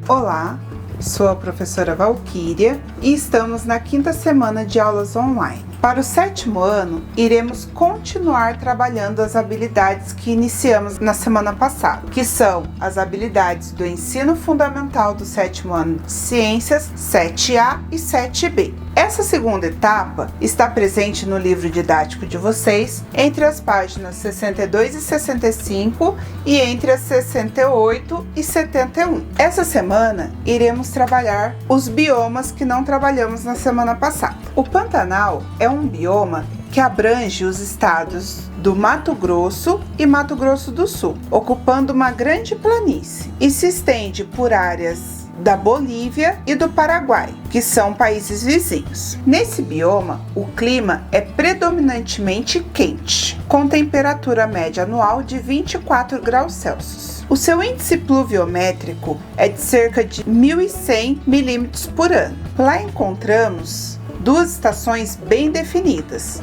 Olá, sou a professora Valquíria e estamos na 5ª semana de aulas online. Para o 7º ano, iremos continuar trabalhando as habilidades que iniciamos na semana passada, que são as habilidades do ensino fundamental do 7º ano de ciências, 7A e 7B. Essa segunda etapa está presente no livro didático de vocês, entre as páginas 62 e 65 e entre as 68 e 71. Essa semana, iremos trabalhar os biomas que não trabalhamos na semana passada. O Pantanal é um bioma que abrange os estados do Mato Grosso e Mato Grosso do Sul, ocupando uma grande planície e se estende por áreas da Bolívia e do Paraguai, que são países vizinhos. Nesse bioma, o clima é predominantemente quente, com temperatura média anual de 24 graus Celsius. O seu índice pluviométrico é de cerca de 1.100 milímetros por ano. Lá encontramos duas estações bem definidas: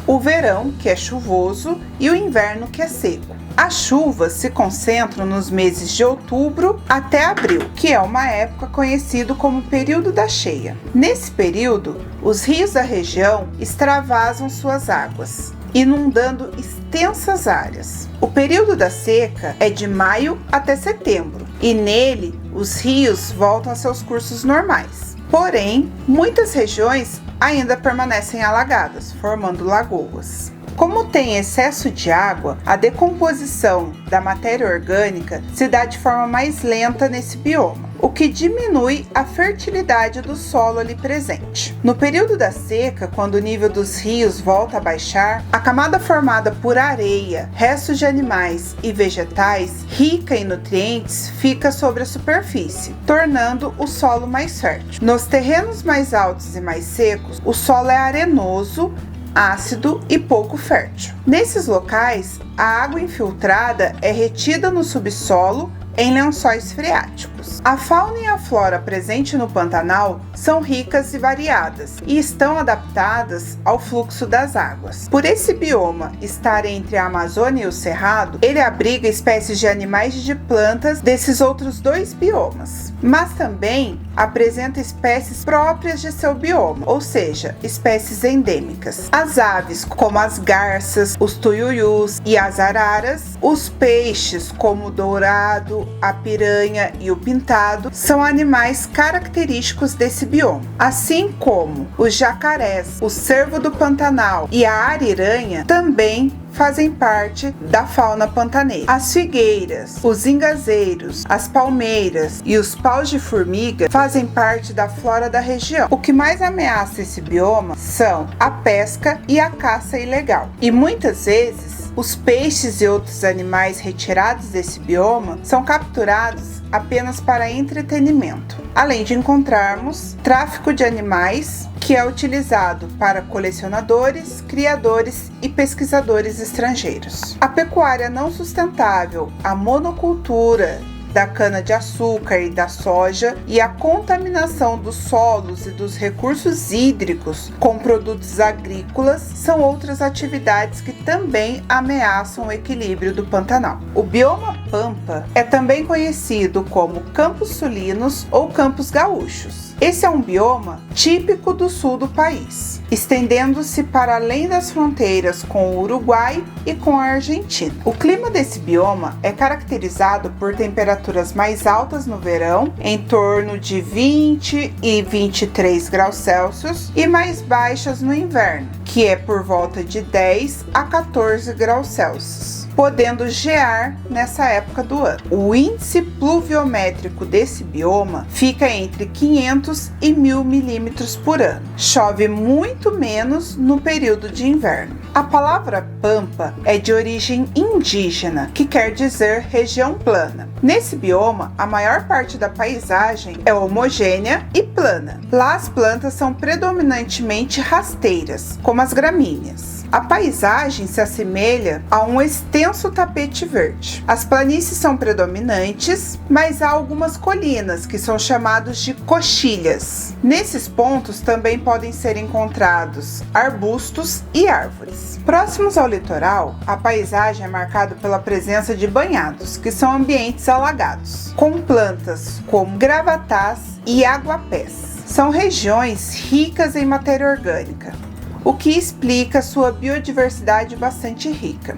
o verão, que é chuvoso, e o inverno, que é seco. As chuvas se concentram nos meses de outubro até abril, que é uma época conhecida como período da cheia. Nesse período, os rios da região extravasam suas águas, inundando extensas áreas. O período da seca é de maio até setembro, e nele os rios voltam a seus cursos normais. Porém, muitas regiões ainda permanecem alagadas, formando lagoas. Como tem excesso de água, a decomposição da matéria orgânica se dá de forma mais lenta nesse bioma, o que diminui a fertilidade do solo ali presente. No período da seca, quando o nível dos rios volta a baixar, a camada formada por areia, restos de animais e vegetais, rica em nutrientes, fica sobre a superfície, tornando o solo mais fértil. Nos terrenos mais altos e mais secos, o solo é arenoso, ácido e pouco fértil. Nesses locais, a água infiltrada é retida no subsolo em lençóis freáticos. A fauna e a flora presente no Pantanal são ricas e variadas e estão adaptadas ao fluxo das águas. Por esse bioma estar entre a Amazônia e o Cerrado, ele abriga espécies de animais e de plantas desses outros dois biomas, mas também apresenta espécies próprias de seu bioma, ou seja, espécies endêmicas. As aves, como as garças, os tuiuius e as araras, os peixes, como o dourado, a piranha e o pintado, são animais característicos desse bioma, assim como os jacarés, o cervo do Pantanal e a ariranha também fazem parte da fauna pantaneira. As figueiras, os ingazeiros, as palmeiras e os paus de formiga fazem parte da flora da região. O que mais ameaça esse bioma são a pesca e a caça ilegal. E muitas vezes, os peixes e outros animais retirados desse bioma são capturados apenas para entretenimento, além de encontrarmos tráfico de animais, que é utilizado para colecionadores, criadores e pesquisadores estrangeiros. A pecuária não sustentável, a monocultura da cana-de-açúcar e da soja e a contaminação dos solos e dos recursos hídricos com produtos agrícolas são outras atividades que também ameaçam o equilíbrio do Pantanal. O bioma Pampa é também conhecido como Campos Sulinos ou Campos Gaúchos. Esse é um bioma típico do sul do país, estendendo-se para além das fronteiras com o Uruguai e com a Argentina. O clima desse bioma é caracterizado por temperaturas mais altas no verão, em torno de 20 e 23 graus Celsius, e mais baixas no inverno, que é por volta de 10 a 14 graus Celsius, podendo gear nessa época do ano. O índice pluviométrico desse bioma fica entre 500 e 1.000 milímetros por ano. Chove muito menos no período de inverno. A palavra pampa é de origem indígena, que quer dizer região plana. Nesse bioma, a maior parte da paisagem é homogênea e plana. Lá as plantas são predominantemente rasteiras, como as gramíneas. A paisagem se assemelha a um extenso tapete verde. As planícies são predominantes, mas há algumas colinas que são chamadas de coxilhas. Nesses pontos também podem ser encontrados arbustos e árvores. Próximos ao litoral, a paisagem é marcada pela presença de banhados, que são ambientes alagados, com plantas como gravatás e aguapés. São regiões ricas em matéria orgânica, o que explica sua biodiversidade bastante rica,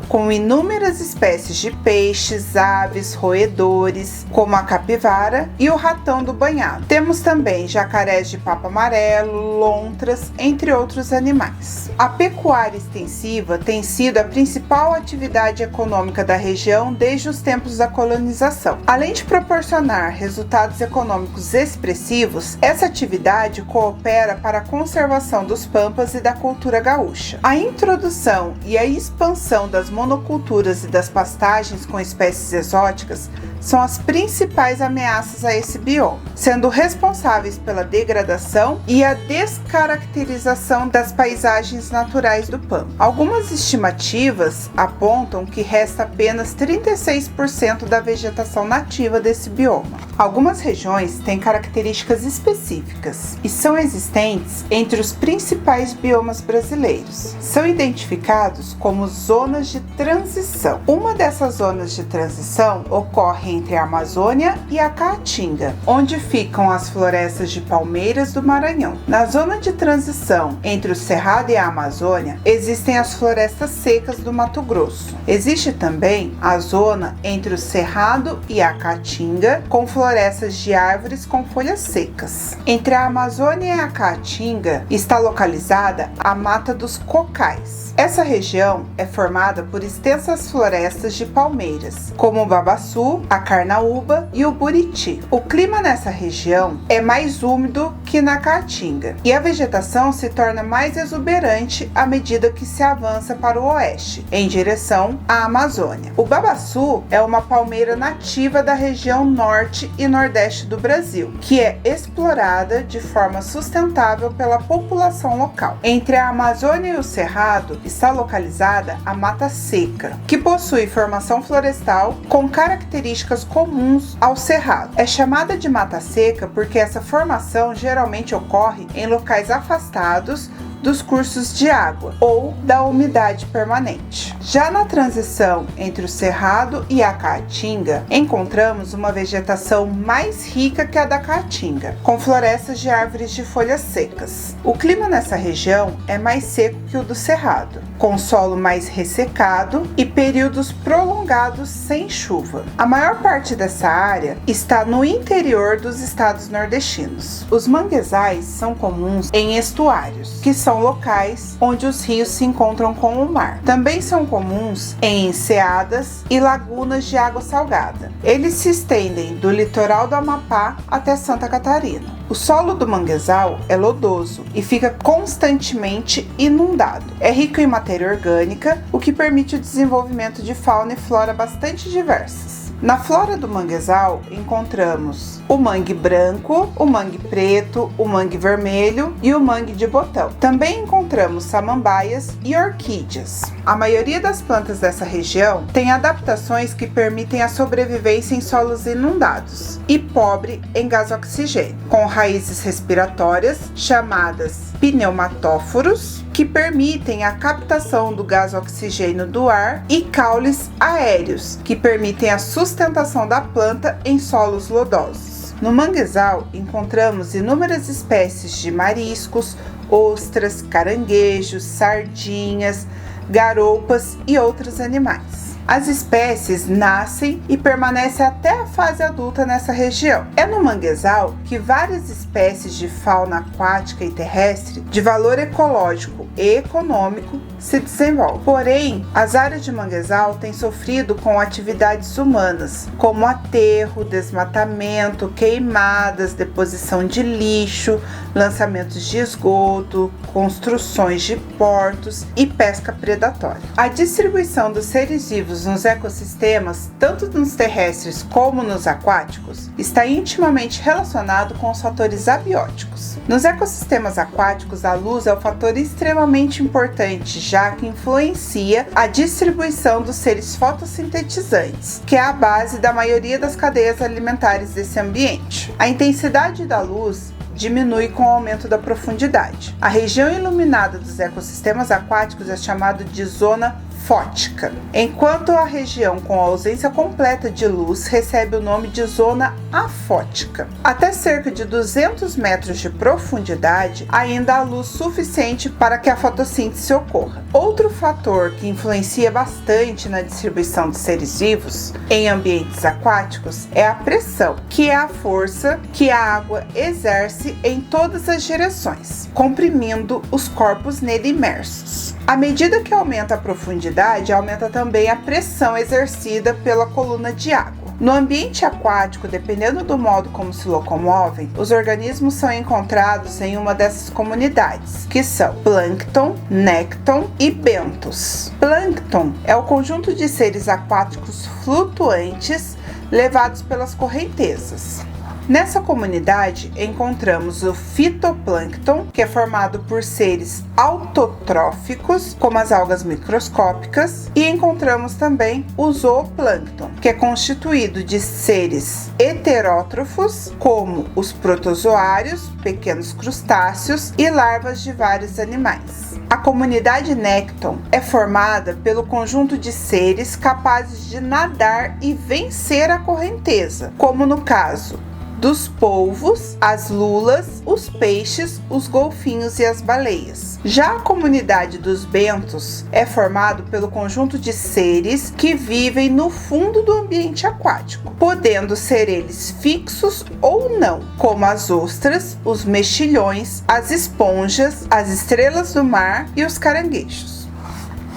com inúmeras espécies de peixes, aves, roedores, como a capivara e o ratão do banhado. Temos também jacarés de papo amarelo, lontras, entre outros animais. A pecuária extensiva tem sido a principal atividade econômica da região desde os tempos da colonização. Além de proporcionar resultados econômicos expressivos, essa atividade coopera para a conservação dos pampas e da cultura gaúcha. A introdução e a expansão das monoculturas e das pastagens com espécies exóticas são as principais ameaças a esse bioma, sendo responsáveis pela degradação e a descaracterização das paisagens naturais do pampa. Algumas estimativas apontam que resta apenas 36% da vegetação nativa desse bioma. Algumas regiões têm características específicas e são existentes entre os principais biomas brasileiros. São identificados como zonas de transição. Uma dessas zonas de transição ocorre entre a Amazônia e a Caatinga, onde ficam as florestas de palmeiras do Maranhão. Na zona de transição entre o Cerrado e a Amazônia, existem as florestas secas do Mato Grosso. Existe também a zona entre o Cerrado e a Caatinga, com florestas de árvores com folhas secas. Entre a Amazônia e a Caatinga está localizada a Mata dos Cocais. Essa região é formada por extensas florestas de palmeiras, como o babaçu, a carnaúba e o buriti. O clima nessa região é mais úmido que na Caatinga, e a vegetação se torna mais exuberante à medida que se avança para o oeste, em direção à Amazônia. O babaçu é uma palmeira nativa da região norte e nordeste do Brasil, que é explorada de forma sustentável pela população local. Entre a Amazônia e o Cerrado está localizada a Mata Seca, que possui formação florestal com características comuns ao Cerrado. É chamada de Mata Seca porque essa formação geralmente ocorre em locais afastados dos cursos de água ou da umidade permanente. Já na transição entre o Cerrado e a Caatinga, encontramos uma vegetação mais rica que a da Caatinga, com florestas de árvores de folhas secas. O clima nessa região é mais seco que o do Cerrado, com solo mais ressecado e períodos prolongados sem chuva. A maior parte dessa área está no interior dos estados nordestinos. Os manguezais são comuns em estuários, que são locais onde os rios se encontram com o mar. Também são comuns em enseadas e lagunas de água salgada. Eles se estendem do litoral do Amapá até Santa Catarina. O solo do manguezal é lodoso e fica constantemente inundado. É rico em matéria orgânica, o que permite o desenvolvimento de fauna e flora bastante diversas. Na flora do manguezal encontramos o mangue branco, o mangue preto, o mangue vermelho e o mangue de botão. Também encontramos samambaias e orquídeas. A maioria das plantas dessa região tem adaptações que permitem a sobrevivência em solos inundados e pobre em gás oxigênio, com raízes respiratórias chamadas pneumatóforos, que permitem a captação do gás oxigênio do ar, e caules aéreos, que permitem a sustentação da planta em solos lodosos. No manguezal encontramos inúmeras espécies de mariscos, ostras, caranguejos, sardinhas, garoupas e outros animais. As espécies nascem e permanecem até a fase adulta nessa região. É no manguezal que várias espécies de fauna aquática e terrestre de valor ecológico e econômico se desenvolve. Porém, as áreas de manguezal têm sofrido com atividades humanas, como aterro, desmatamento, queimadas, deposição de lixo, lançamentos de esgoto, construções de portos e pesca predatória. A distribuição dos seres vivos nos ecossistemas, tanto nos terrestres como nos aquáticos, está intimamente relacionado com os fatores abióticos. Nos ecossistemas aquáticos, a luz é um fator extremamente importante, já que influencia a distribuição dos seres fotossintetizantes, que é a base da maioria das cadeias alimentares desse ambiente. A intensidade da luz diminui com o aumento da profundidade. A região iluminada dos ecossistemas aquáticos é chamada de zona fótica, enquanto a região com ausência completa de luz recebe o nome de zona afótica. Até cerca de 200 metros de profundidade, ainda há luz suficiente para que a fotossíntese ocorra. Outro fator que influencia bastante na distribuição de seres vivos em ambientes aquáticos é a pressão, que é a força que a água exerce em todas as direções, comprimindo os corpos nele imersos. À medida que aumenta a profundidade, aumenta também a pressão exercida pela coluna de água. No ambiente aquático, dependendo do modo como se locomovem, os organismos são encontrados em uma dessas comunidades, que são plâncton, nécton e bentos. Plâncton é o conjunto de seres aquáticos flutuantes levados pelas correntezas. Nessa comunidade encontramos o fitoplâncton, que é formado por seres autotróficos, como as algas microscópicas, e encontramos também o zooplâncton, que é constituído de seres heterótrofos, como os protozoários, pequenos crustáceos e larvas de vários animais. A comunidade nécton é formada pelo conjunto de seres capazes de nadar e vencer a correnteza, como no caso dos polvos, as lulas, os peixes, os golfinhos e as baleias. Já a comunidade dos bentos é formado pelo conjunto de seres que vivem no fundo do ambiente aquático, podendo ser eles fixos ou não, como as ostras, os mexilhões, as esponjas, as estrelas do mar e os caranguejos.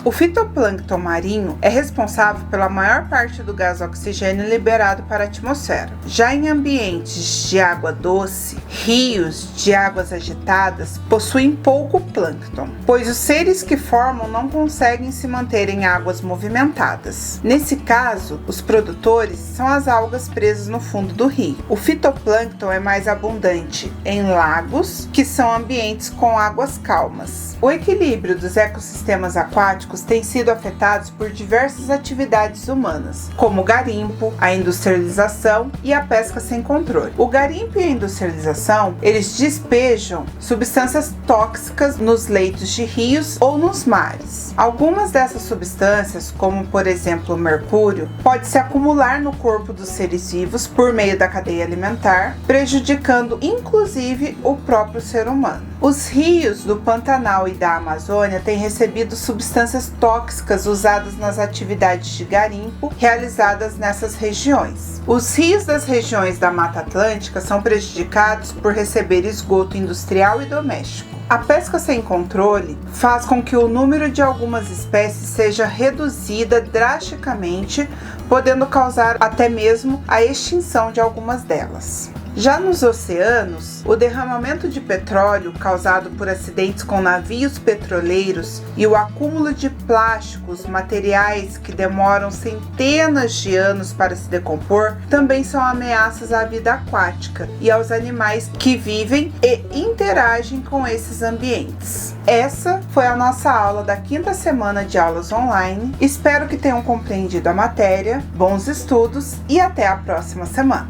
O fitoplâncton marinho é responsável pela maior parte do gás oxigênio liberado para a atmosfera. Já em ambientes de água doce, rios de águas agitadas possuem pouco plâncton, pois os seres que formam não conseguem se manter em águas movimentadas. Nesse caso, os produtores são as algas presas no fundo do rio. O fitoplâncton é mais abundante em lagos, que são ambientes com águas calmas. O equilíbrio dos ecossistemas aquáticos têm sido afetados por diversas atividades humanas, como o garimpo, a industrialização e a pesca sem controle. O garimpo e a industrialização, eles despejam substâncias tóxicas nos leitos de rios ou nos mares. Algumas dessas substâncias, como por exemplo o mercúrio, pode se acumular no corpo dos seres vivos por meio da cadeia alimentar, prejudicando inclusive o próprio ser humano. Os rios do Pantanal e da Amazônia têm recebido substâncias tóxicas usadas nas atividades de garimpo realizadas nessas regiões. Os rios das regiões da Mata Atlântica são prejudicados por receber esgoto industrial e doméstico. A pesca sem controle faz com que o número de algumas espécies seja reduzida drasticamente, podendo causar até mesmo a extinção de algumas delas. Já nos oceanos, o derramamento de petróleo causado por acidentes com navios petroleiros e o acúmulo de plásticos, materiais que demoram centenas de anos para se decompor, também são ameaças à vida aquática e aos animais que vivem e interagem com esses ambientes. Essa foi a nossa aula da 5ª semana de aulas online. Espero que tenham compreendido a matéria. Bons estudos e até a próxima semana!